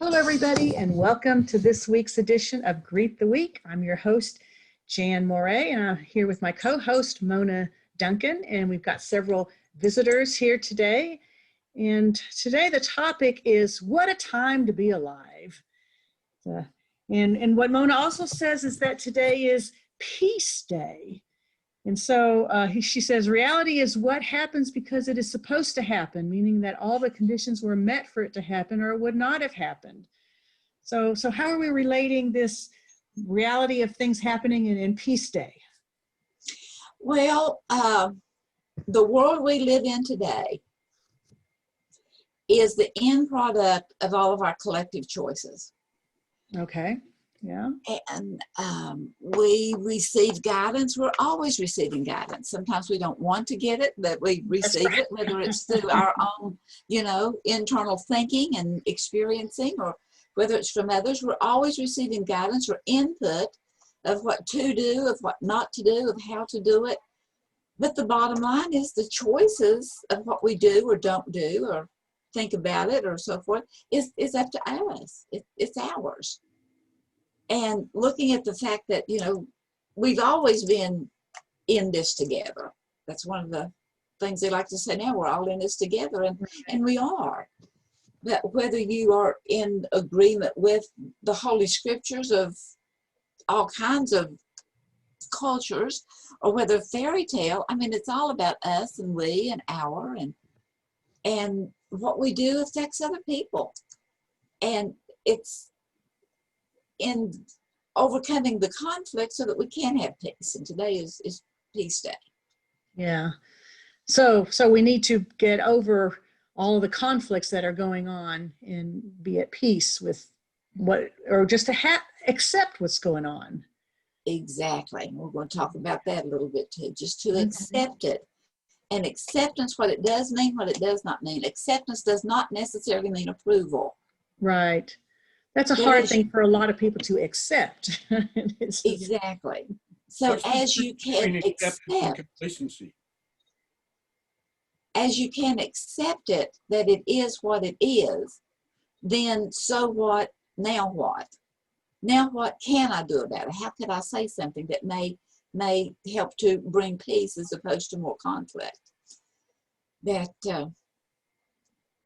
Hello, everybody, and welcome to this week's edition of Greet the Week. I'm your host, Jan Moray, and I'm here with my co-host, Mona Duncan, and we've got several visitors here today. And today the topic is, what a time to be alive. And what Mona also says is that today is Peace Day. And so she says, reality is what happens because it is supposed to happen, meaning that all the conditions were met for it to happen or it would not have happened. So how are we relating this reality of things happening in Peace Day? Well, the world we live in today is the end product of all of our collective choices. Okay. Yeah. And we receive guidance. We're always receiving guidance. Sometimes we don't want to get it, but we receive it, whether it's through our own, internal thinking and experiencing, or whether it's from others. We're always receiving guidance or input of what to do, of what not to do, of how to do it. But the bottom line is the choices of what we do or don't do or think about it or so forth is up to us. It's ours. And looking at the fact that, we've always been in this together. That's one of the things they like to say now, we're all in this together, and we are. But whether you are in agreement with the Holy Scriptures of all kinds of cultures, or whether fairy tale, it's all about us and we and our, and what we do affects other people. And it's in overcoming the conflict so that we can have peace. And today is Peace Day. Yeah. So we need to get over all of the conflicts that are going on and be at peace with or just to accept what's going on. Exactly. We're going to talk about that a little bit too, just to accept it. And acceptance, what it does mean, what it does not mean. Acceptance does not necessarily mean approval. Right. That's a hard thing for a lot of people to accept. Exactly. So as you can accept, as you can accept it, that it is what it is, then so what, now what? Now what can I do about it? How could I say something that may help to bring peace as opposed to more conflict? That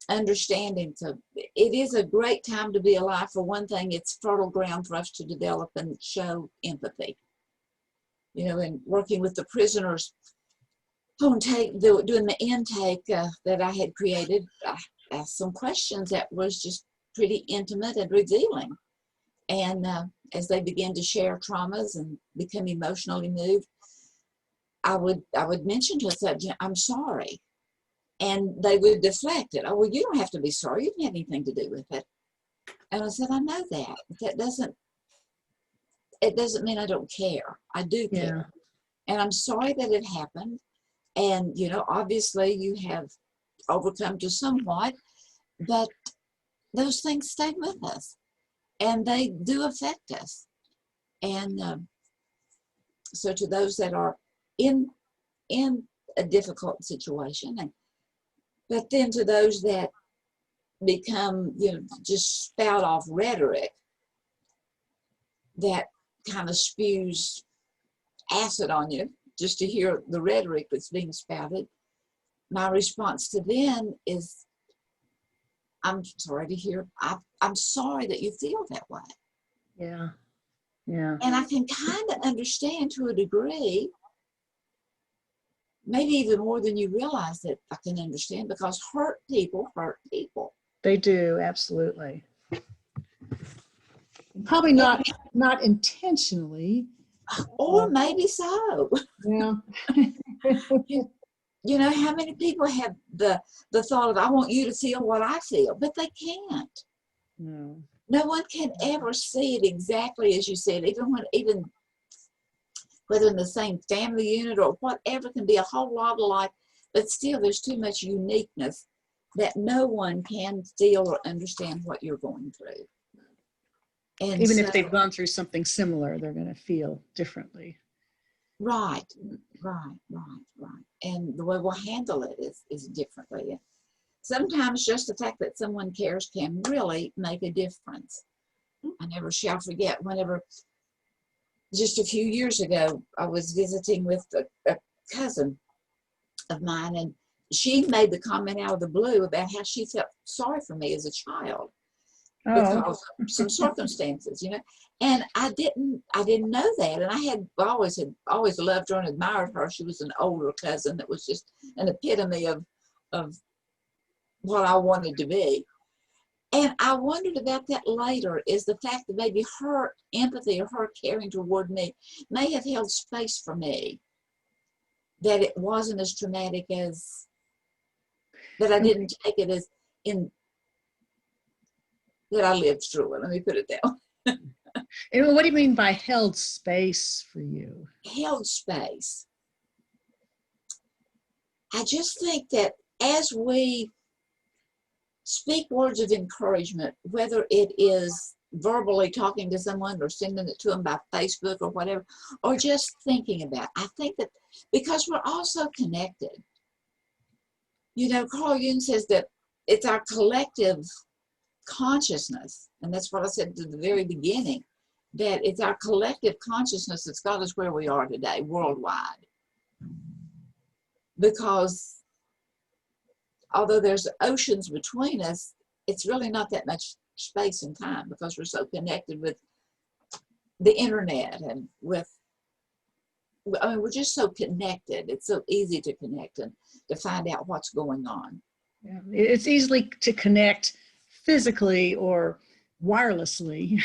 understanding. So it is a great time to be alive. For one thing, it's fertile ground for us to develop and show empathy. And working with the prisoners doing the intake that I had created, I asked some questions that was just pretty intimate and revealing. And as they began to share traumas and become emotionally moved, I would mention to us, I'm sorry. And they would deflect it. Oh, well, you don't have to be sorry. You didn't have anything to do with it. And I said, I know that. It doesn't mean I don't care. I do care. Yeah. And I'm sorry that it happened. And, obviously you have overcome to somewhat, but those things stay with us. And they do affect us. And so to those that are in a difficult situation, but then to those that become, just spout off rhetoric that kind of spews acid on you just to hear the rhetoric that's being spouted, my response to them is, I'm sorry to hear, I'm sorry that you feel that way. Yeah. Yeah. And I can kind of understand to a degree, maybe even more than you realize that I can understand, because hurt people hurt people. They do, absolutely. Probably not intentionally. Or maybe so. Yeah. How many people have the thought of, I want you to feel what I feel, but they can't. No. No one can ever see it exactly as you said, even whether in the same family unit or whatever, can be a whole lot alike, but still there's too much uniqueness that no one can feel or understand what you're going through. And even if they've gone through something similar, they're going to feel differently. Right. And the way we'll handle it is differently. sometimes just the fact that someone cares can really make a difference. I never shall forget whenever, just a few years ago, I was visiting with a cousin of mine, and she made the comment out of the blue about how she felt sorry for me as a child because Oh, of some circumstances, and I didn't know that. And I had always loved her and admired her. She was an older cousin that was just an epitome of what I wanted to be. And I wondered about that later, is the fact that maybe her empathy or her caring toward me may have held space for me, that it wasn't as traumatic as, that I didn't take it as in, that I lived through it. Let me put it that way. and what do you mean by held space for you? Held space. I just think that as we speak words of encouragement, whether it is verbally talking to someone or sending it to them by Facebook or whatever, or just thinking about it, I think that because we're all so connected. Carl Jung says that it's our collective consciousness, and that's what I said at the very beginning, that it's our collective consciousness that's got us where we are today worldwide. Because although there's oceans between us, it's really not that much space and time, because we're so connected with the internet and we're just so connected. It's so easy to connect and to find out what's going on. Yeah. It's easily to connect physically or wirelessly,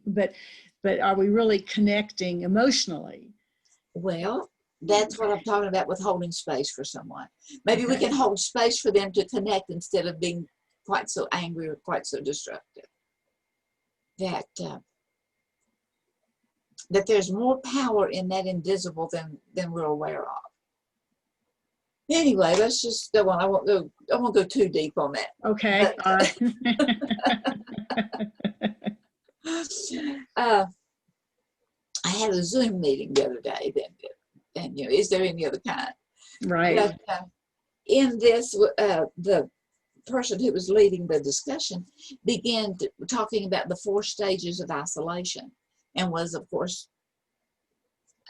but are we really connecting emotionally? Well, that's what I'm talking about with holding space for someone. Maybe we Okay. can hold space for them to connect instead of being quite so angry or quite so destructive. That there's more power in that invisible than we're aware of. Anyway, let's just go on. I won't go too deep on that. Okay. But, All right. I had a Zoom meeting the other day, and is there any other kind? Right. But in this, the person who was leading the discussion began talking about the 4 stages of isolation, and was, of course,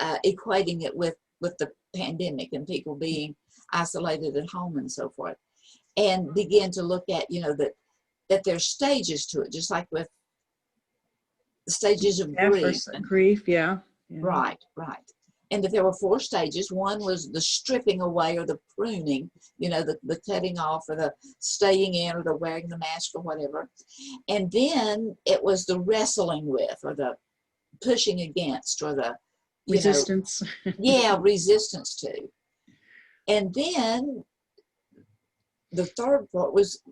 equating it with the pandemic and people being isolated at home and so forth, and began to look at, that there's stages to it, just like with the stages of grief. Grief, yeah. Right. And that there were 4 stages. One was the stripping away or the pruning, the cutting off or the staying in or the wearing the mask or whatever. And then it was the wrestling with or the pushing against or the resistance. Resistance to. And then the third part was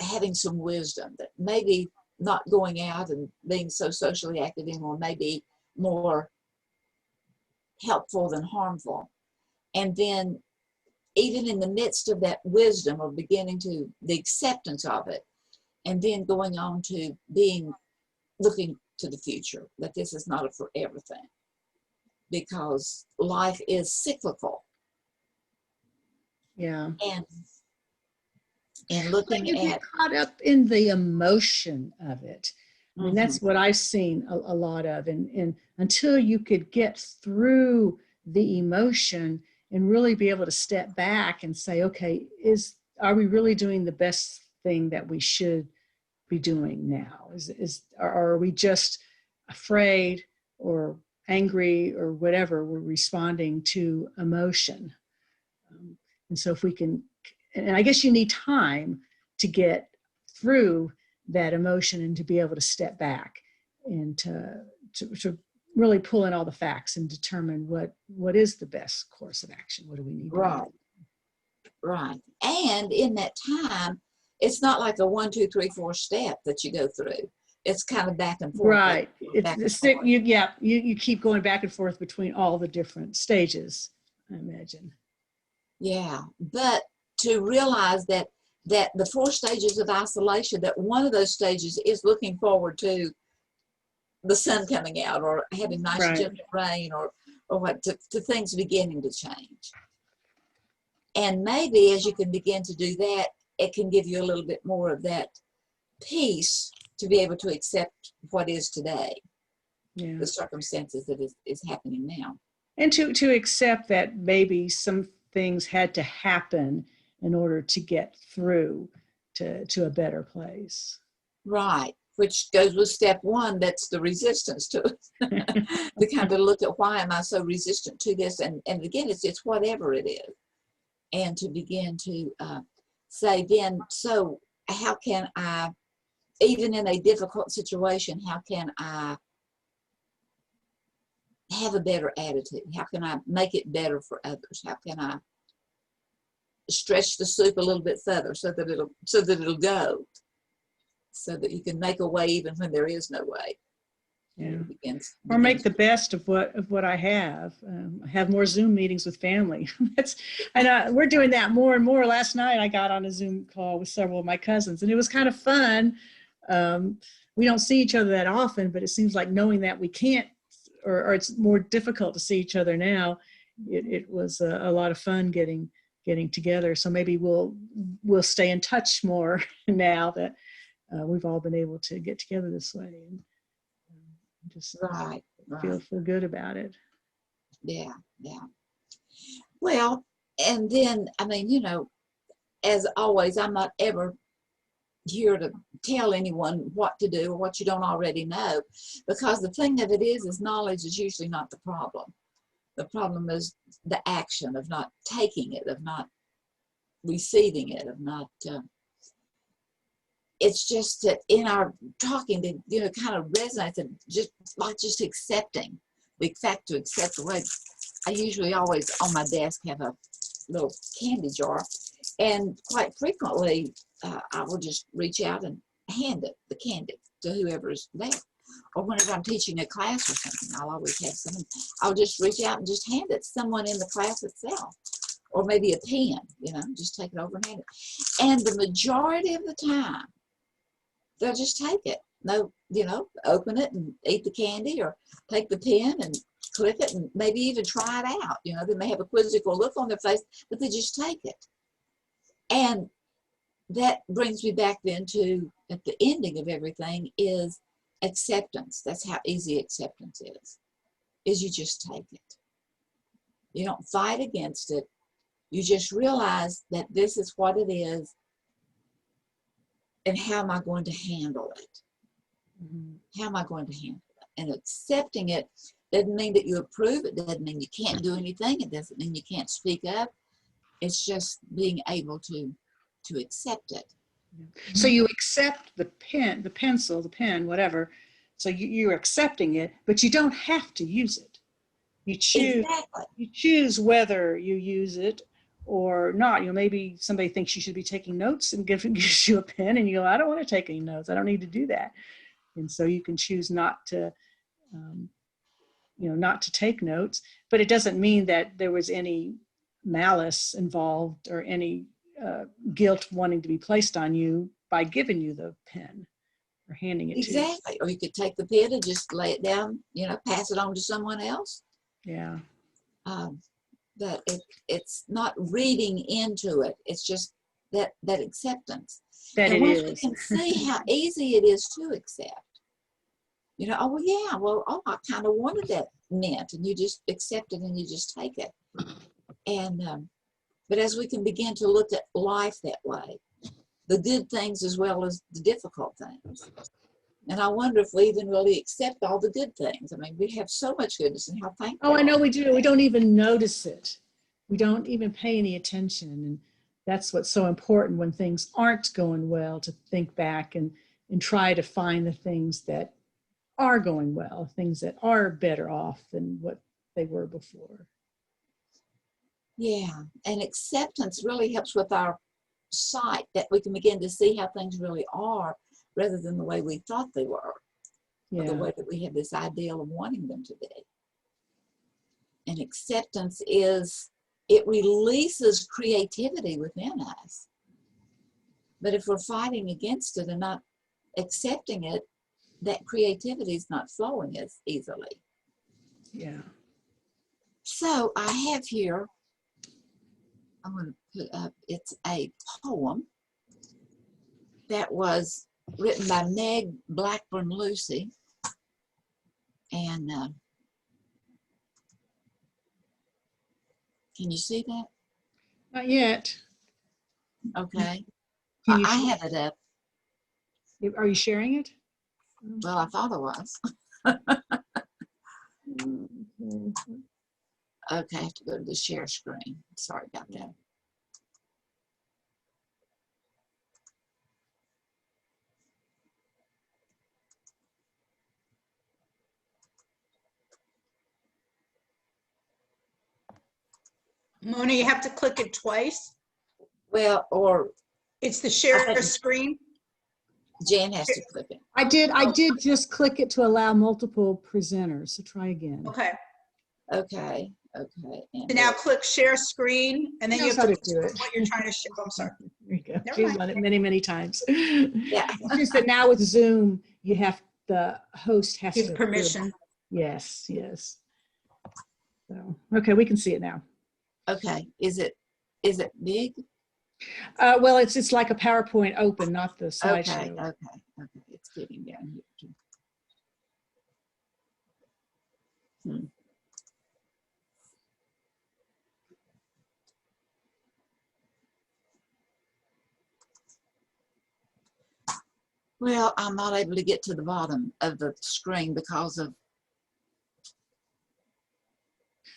having some wisdom, that maybe not going out and being so socially active anymore may be more helpful than harmful. And then even in the midst of that wisdom, or beginning to the acceptance of it, and then going on to looking to the future, that this is not a forever thing, because life is cyclical. Yeah. And looking you at, get caught up in the emotion of it. I mean, that's what I've seen a lot of. And until you could get through the emotion and really be able to step back and say, okay, are we really doing the best thing that we should be doing now? Or are we just afraid or angry or whatever? We're responding to emotion. And so if we can, and I guess you need time to get through that emotion and to be able to step back and to really pull in all the facts and determine what is the best course of action. What do we need to do? Right. And in that time, it's not like a 1, 2, 3, 4 step that you go through. It's kind of back and forth. Right. You keep going back and forth between all the different stages, I imagine. Yeah, but to realize that the 4 stages of isolation, that one of those stages is looking forward to the sun coming out, or having nice gentle rain, or what, to things beginning to change. And maybe as you can begin to do that, it can give you a little bit more of that peace to be able to accept what is today, Yeah. the circumstances that is happening now. And to accept that maybe some things had to happen in order to get through to a better place. Right, which goes with step one, that's the resistance to it. To kind of look at why am I so resistant to this? And again, it's whatever it is. And to begin to say then, so how can I, even in a difficult situation, how can I have a better attitude? How can I make it better for others? How can I stretch the soup a little bit further so that it'll go, so that you can make a way even when there is no way. Yeah. Or make the best of what I have. I have more Zoom meetings with family. We're doing that more and more. Last night I got on a Zoom call with several of my cousins, and it was kind of fun. We don't see each other that often, but it seems like knowing that we can't, or it's more difficult to see each other now. It was a lot of fun getting together. So maybe we'll stay in touch more now that we've all been able to get together this way. And, just right. feel good about it. Yeah. Well, and then, I mean, as always, I'm not ever here to tell anyone what to do or what you don't already know, because the thing of it is knowledge is usually not the problem. The problem is the action of not taking it, of not receiving it, of not it's just that in our talking that kind of resonates, and just accepting, the fact to accept the way. I usually always on my desk have a little candy jar, and quite frequently I will just reach out and hand the candy to whoever's there. Or whenever I'm teaching a class or something, I'll always have someone. I'll just reach out and just hand it to someone in the class itself, or maybe a pen. Just take it over and hand it. And the majority of the time, they'll just take it. No, open it and eat the candy, or take the pen and click it, and maybe even try it out. They may have a quizzical look on their face, but they just take it. And that brings me back then to, at the ending of everything, is acceptance. That's how easy acceptance is you just take it. You don't fight against it. You just realize that this is what it is, and how am I going to handle it? Mm-hmm. How am I going to handle it? And accepting it doesn't mean that you approve. It doesn't mean you can't do anything. It doesn't mean you can't speak up. It's just being able to accept it. So you accept the pen, the pencil, the pen, whatever. So you're accepting it, but you don't have to use it. You choose. Exactly. You choose whether you use it or not. Maybe somebody thinks you should be taking notes and gives you a pen, and you go, I don't want to take any notes. I don't need to do that. And so you can choose not to, not to take notes. But it doesn't mean that there was any malice involved or any guilt wanting to be placed on you by giving you the pen or handing it to you. Exactly. Or you could take the pen and just lay it down, pass it on to someone else. Yeah. But it's not reading into it. It's just that acceptance. That and it once is. we can see how easy it is to accept, I kind of wanted that mint, and you just accept it and you just take it. And but as we can begin to look at life that way, the good things as well as the difficult things. And I wonder if we even really accept all the good things. I mean, we have so much goodness, and how thankful. Oh, I know we do. We don't even notice it. We don't even pay any attention. And that's what's so important when things aren't going well, to think back and try to find the things that are going well, things that are better off than what they were before. Yeah, and acceptance really helps with our sight, that we can begin to see how things really are rather than the way we thought they were, or the way that we have this ideal of wanting them to be. And acceptance it releases creativity within us. But if we're fighting against it and not accepting it, that creativity is not flowing as easily. Yeah. So I have here, I'm going to put up, it's a poem that was written by Meg Blackburn Lucy. And can you see that? Not yet. Okay. Can you I have it up. Are you sharing it? Well, I thought I was. Okay, I have to go to the share screen. Sorry about that. Mona, you have to click it twice. Well, or It's the share Okay. screen. Jan has to click it. I did just click it to allow multiple presenters, so try again. Okay. Okay, okay. And So now click share screen, and then She you knows have how to to do it. put what you're trying to share. Oh, I'm sorry. There you go. Never She's mind. done it many, many times. Yeah. It's just that now with Zoom, you have, the host has to Give approve. permission. Yes, yes. So, okay, we can see it now. Okay. Is it big? Well, it's like a PowerPoint open, not the Okay, slideshow. okay. It's getting down here too. Well, I'm not able to get to the bottom of the screen because of,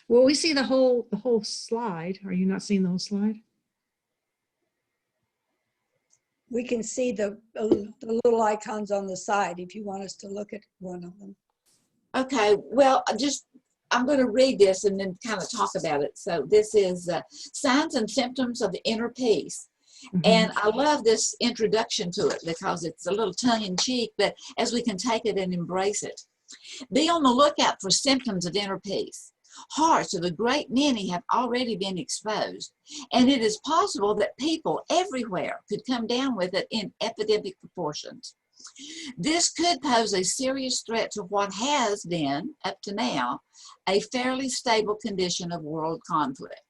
Well, we see the whole slide. Are you not seeing the whole slide? We can see the little icons on the side if you want us to look at one of them. okay, well, I'm going to read this and then kind of talk about it. So this is signs and symptoms of the inner peace. And I love this introduction to it because it's a little tongue-in-cheek, but as we can take it and embrace it. Be on the lookout for symptoms of inner peace. Hearts of a great many have already been exposed, and it is possible that people everywhere could come down with it in epidemic proportions. This could pose a serious threat to what has been, up to now, a fairly stable condition of world conflict.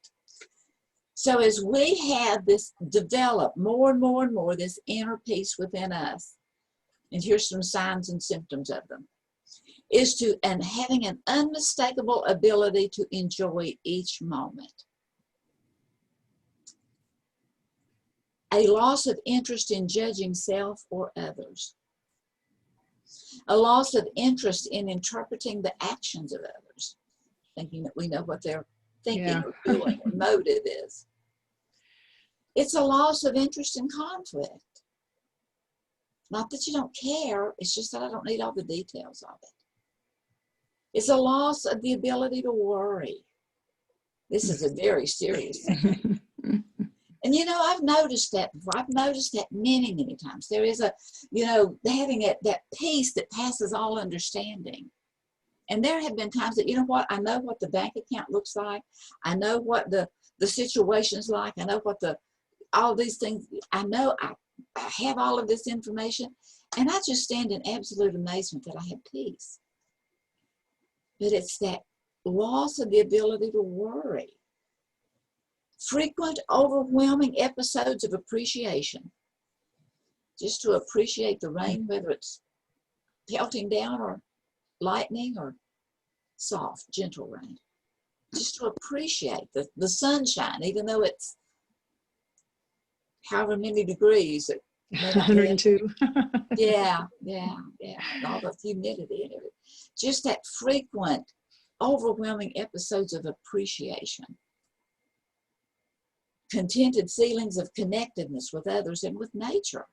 So as we have this develop more and more and more, this inner peace within us, and here's some signs and symptoms of them, is and having an unmistakable ability to enjoy each moment. A loss of interest in judging self or others. A loss of interest in interpreting the actions of others, thinking that we know what they're thinking or feeling or motive is. It's a loss of interest in conflict. Not that you don't care, it's just that I don't need all the details of it. It's a loss of the ability to worry. This is a very serious thing. And you know, I've noticed that before. I've noticed that many, many times. There is having that peace that passes all understanding. And there have been times that, you know what, I know what the bank account looks like. I know what the situation's like. I know what all these things, I know I have all of this information. And I just stand in absolute amazement that I have peace. But it's that loss of the ability to worry. Frequent, overwhelming episodes of appreciation. Just to appreciate the rain, whether it's pelting down or lightning or soft, gentle rain. Just to appreciate the sunshine, even though it's however many degrees. 102. Yeah. And all the humidity and everything. Just that frequent, overwhelming episodes of appreciation. Contented feelings of connectedness with others and with nature.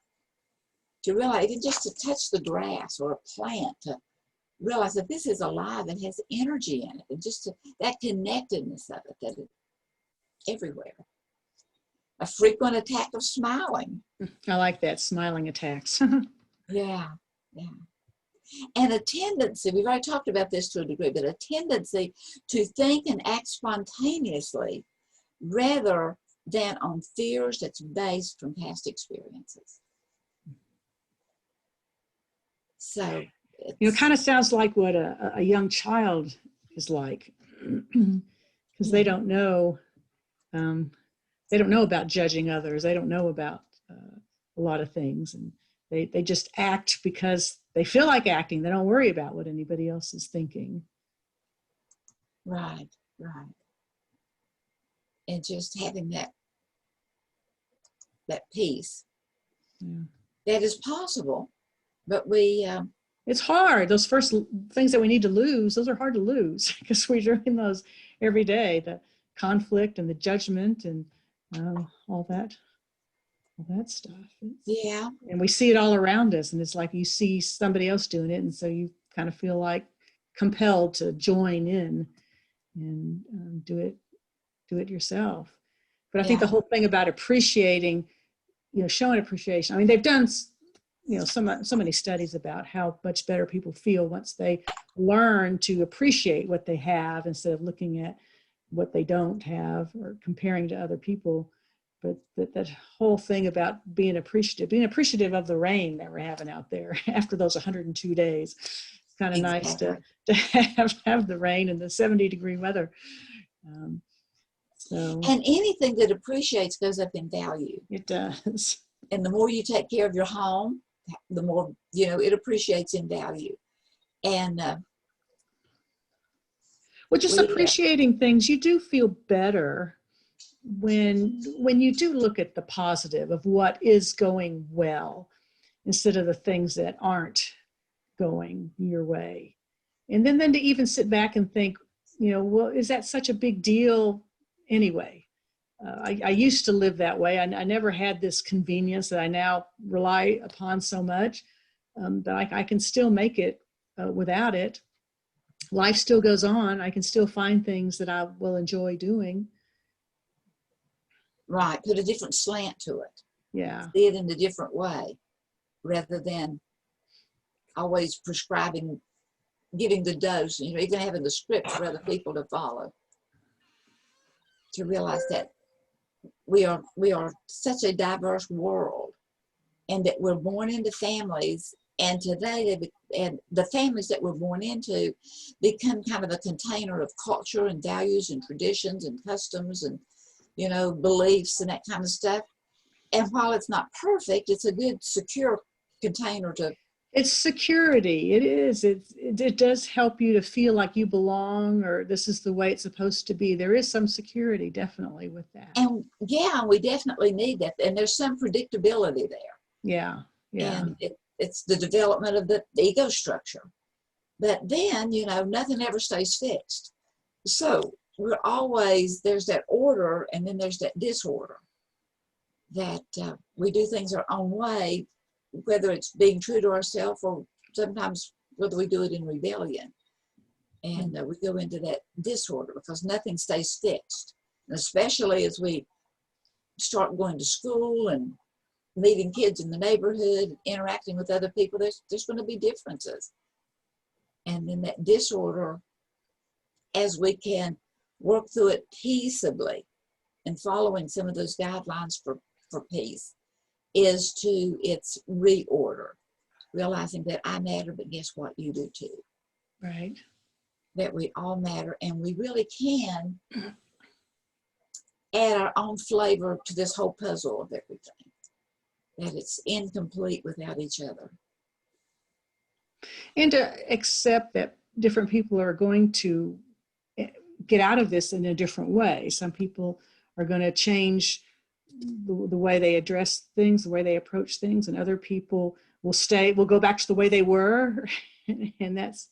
To realize, even just to touch the grass or a plant, to realize that this is alive and has energy in it, and just that connectedness of it, that it's everywhere. A frequent attack of smiling. I like that, smiling attacks. Yeah. And a tendency, we've already talked about this to a degree, but a tendency to think and act spontaneously rather than on fears that's based from past experiences. So it kind of sounds like what a young child is like, because they don't know about judging others. They don't know about a lot of things, and They just act because they feel like acting. They don't worry about what anybody else is thinking. Right, right. And just having that peace. Yeah. That is possible, but It's hard. Those first things that we need to lose, those are hard to lose because we're doing those every day. The conflict and the judgment and all that stuff. yeah, And we see it all around us, and it's like you see somebody else doing it, and so you kind of feel like compelled to join in and do it yourself. But I think the yeah, whole thing about appreciating, showing appreciation. I mean, they've done, so many studies about how much better people feel once they learn to appreciate what they have instead of looking at what they don't have or comparing to other people. But that whole thing about being appreciative of the rain that we're having out there after those 102 days. It's kind of nice to have the rain and the 70-degree weather. So and anything that appreciates goes up in value. it does. And the more you take care of your home, the more, it appreciates in value. And Well, just appreciating things, you do feel better when you do look at the positive of what is going well instead of the things that aren't going your way. And then to even sit back and think, well, is that such a big deal anyway? I used to live that way. I never had this convenience that I now rely upon so much, that I can still make it without it. Life still goes on. I can still find things that I will enjoy doing. right, put a different slant to it. Yeah. See it in a different way rather than always prescribing, giving the dose, even having the script for other people to follow. To realize that we are such a diverse world, and that we're born into families, and today and the families that we're born into become kind of a container of culture and values and traditions and customs and beliefs and that kind of stuff. And while it's not perfect, it's a good secure container to. It's security. It is. It does help you to feel like you belong, or this is the way it's supposed to be. There is some security definitely with that. And yeah, we definitely need that. And there's some predictability there. Yeah. Yeah. And it's the development of the ego structure. But then, nothing ever stays fixed. So there's that order, and then there's that disorder. That we do things our own way, whether it's being true to ourselves or sometimes whether we do it in rebellion. And we go into that disorder because nothing stays fixed. And especially as we start going to school and meeting kids in the neighborhood, interacting with other people, there's going to be differences. And then that disorder, as we can work through it peaceably and following some of those guidelines for peace, is to its reorder, realizing that I matter, but guess what? You do too. Right. That we all matter, and we really can add our own flavor to this whole puzzle of everything. That it's incomplete without each other. And to accept that different people are going to get out of this in a different way. Some people are going to change the way they address things, the way they approach things, and other people will go back to the way they were. and that's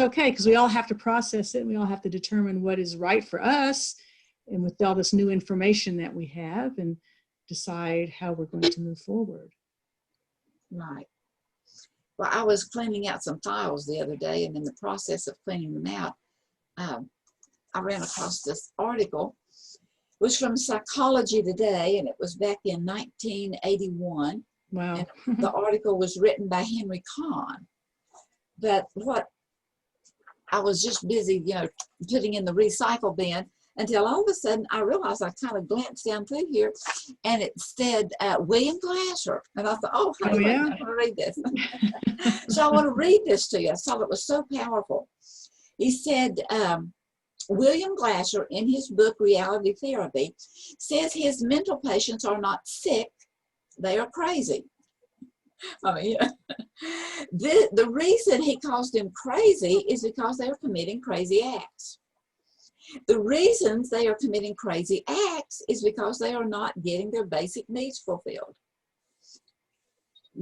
okay, because we all have to process it, and we all have to determine what is right for us, and with all this new information that we have, and decide how we're going to move forward. Right. Well, I was cleaning out some files the other day, and in the process of cleaning them out, I ran across this article. It was from Psychology Today, and it was back in 1981. Wow. And the article was written by Henry Kahn. But what I was just busy, putting in the recycle bin, until all of a sudden I realized, I kind of glanced down through here, and it said William Glasser. And I thought, oh yeah. I want to read this. So I want to read this to you. I thought it was so powerful. He said, William Glasser, in his book Reality Therapy, says his mental patients are not sick, they are crazy. I mean, the reason he calls them crazy is because they are committing crazy acts. The reasons they are committing crazy acts is because they are not getting their basic needs fulfilled.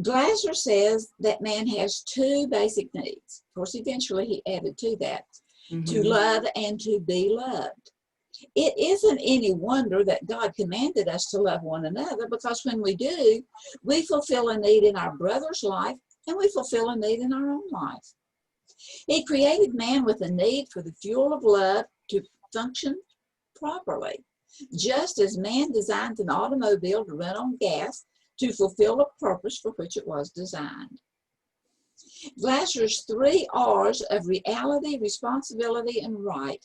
Glasser says that man has two basic needs. Of course, eventually he added to that, to love and to be loved. It isn't any wonder that God commanded us to love one another, because when we do, we fulfill a need in our brother's life and we fulfill a need in our own life. He created man with a need for the fuel of love to function properly, just as man designs an automobile to run on gas to fulfill a purpose for which it was designed. Glasser's 3 R's of reality, responsibility, and right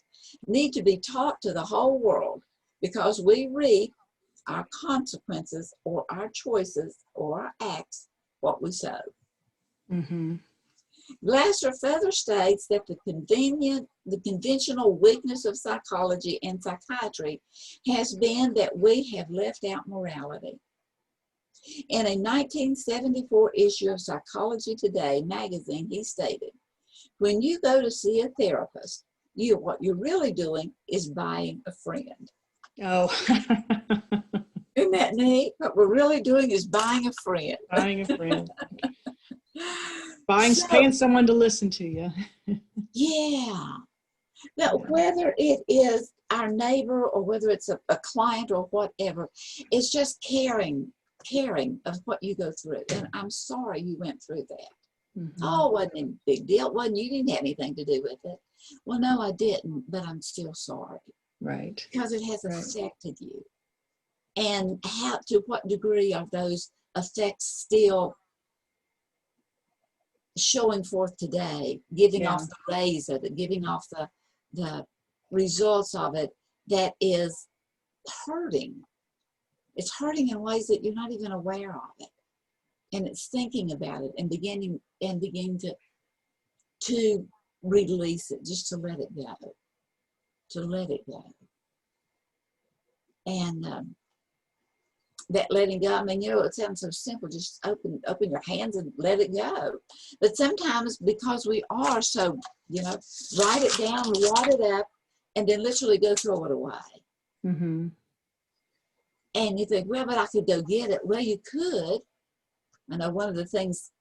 need to be taught to the whole world, because we reap our consequences or our choices or our acts, what we sow. Glasser further states that the conventional weakness of psychology and psychiatry has been that we have left out morality. In a 1974 issue of Psychology Today magazine, he stated, when you go to see a therapist, what you're really doing is buying a friend. Oh. Isn't that neat? What we're really doing is buying a friend. Buying a friend. Paying someone to listen to you. Yeah. Now, whether it is our neighbor or whether it's a client or whatever, it's just caring of what you go through. And I'm sorry you went through that. Oh, it wasn't a big deal. You didn't have anything to do with it. Well, no, I didn't, but I'm still sorry. Right. Because it has affected you. And to what degree are those effects still showing forth today, giving off the rays of it, giving off the results of it, that is hurting. It's hurting in ways that you're not even aware of it. And it's thinking about it and beginning to release it, just to let it go. To let it go. And that letting go, I mean, it sounds so simple, just open your hands and let it go. But sometimes, because we are so, write it down, wad it up, and then literally go throw it away. And you think, well, but I could go get it. Well, you could. I know one of the things,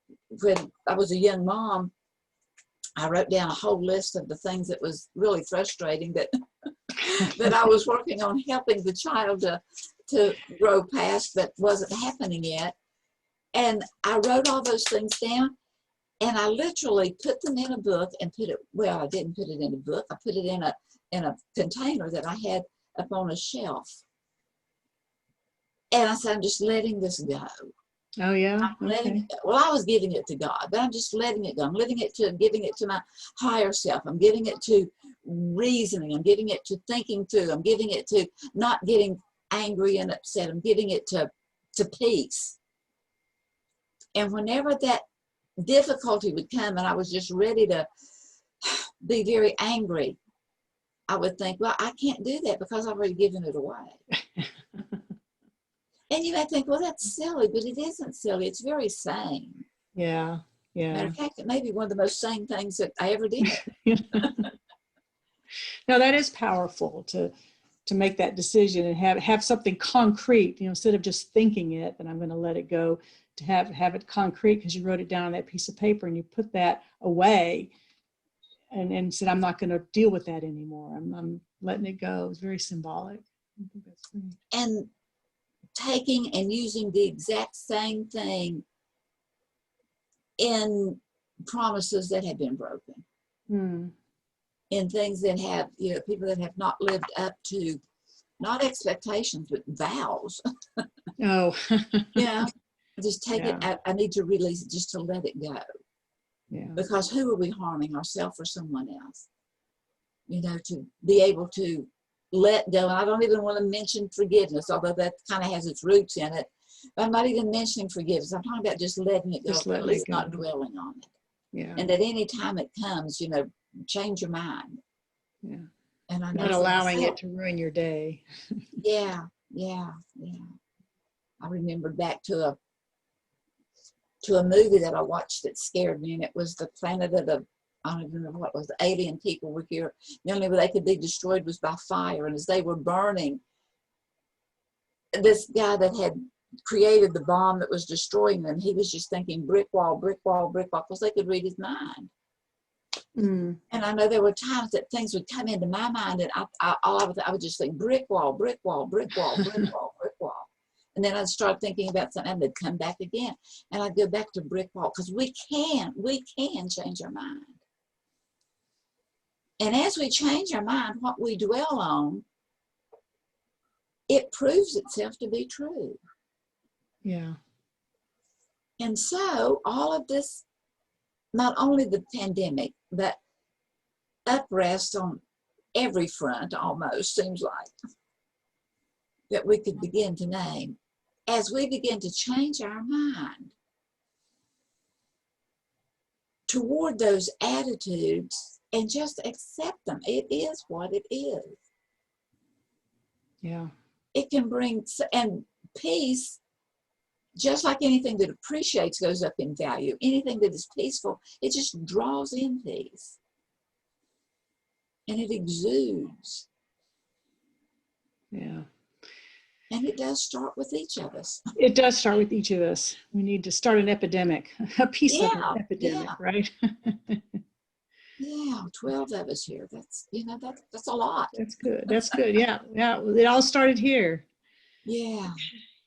when I was a young mom, I wrote down a whole list of the things that was really frustrating that that I was working on helping the child to grow past, but wasn't happening yet. And I wrote all those things down, and I literally put them in a book and I didn't put it in a book. I put it in a container that I had up on a shelf. And I said, I'm just letting this go. Oh, yeah. Okay. Well, I was giving it to God, but I'm just letting it go. I'm giving it to my higher self. I'm giving it to reasoning. I'm giving it to thinking through. I'm giving it to not getting angry and upset. I'm giving it to peace. And whenever that difficulty would come and I was just ready to be very angry, I would think, well, I can't do that because I've already given it away. And you might think, well, that's silly, but it isn't silly. It's very sane. Yeah. Matter of fact, it may be one of the most sane things that I ever did. No, that is powerful to make that decision and have something concrete, instead of just thinking it, and I'm going to let it go, to have it concrete because you wrote it down on that piece of paper and you put that away and said, I'm not going to deal with that anymore. I'm letting it go. It's very symbolic. I think that's great. And taking and using the exact same thing in promises that have been broken. In things that have, people that have not lived up to, not expectations, but vows. Oh. Just take it. I need to release it, just to let it go. Yeah. Because who are we harming, ourselves or someone else? To be able to let go. And I don't even want to mention forgiveness, although that kind of has its roots in it. But I'm not even mentioning forgiveness. I'm talking about just letting it go, at least not dwelling on it. Yeah. And that any time it comes, change your mind. Yeah. And I know not allowing it to ruin your day. Yeah. I remember back to to a movie that I watched that scared me, and it was the Planet of the, I don't even know what it was, the alien people were here. The only way they could be destroyed was by fire. And as they were burning, this guy that had created the bomb that was destroying them, he was just thinking brick wall, brick wall, brick wall, because they could read his mind. Mm. And I know there were times that things would come into my mind, and I would just think brick wall, brick wall, brick wall, brick wall, brick wall. And then I'd start thinking about something, and they'd come back again. And I'd go back to brick wall, because we can change our mind. And as we change our mind, what we dwell on, it proves itself to be true. Yeah. And so all of this, not only the pandemic, but unrest on every front almost, seems like, that we could begin to name, as we begin to change our mind toward those attitudes and just accept them. It is what it is. Yeah. It can bring, and peace, just like anything that appreciates goes up in value. Anything that is peaceful, it just draws in peace. And it exudes. Yeah. And it does start with each of us. It does start with each of us. We need to start an epidemic, a peace epidemic, yeah. right? Yeah, 12 of us here. That's, you know, that's a lot. That's good. That's good. Yeah. Yeah. It all started here. Yeah.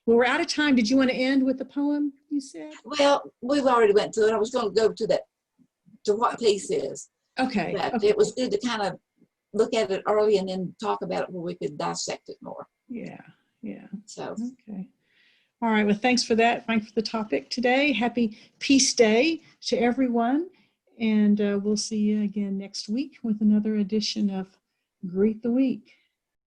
Well, we're out of time. Did you want to end with the poem you said? Well, we've already went through it. I was going to go to that, to what peace is. Okay. But Okay. it was good to kind of look at it early and then talk about it where we could dissect it more. Yeah. Yeah. So, Okay. All right. Well, thanks for that. Thanks for the topic today. Happy Peace Day to everyone. And we'll see you again next week with another edition of Greet the Week.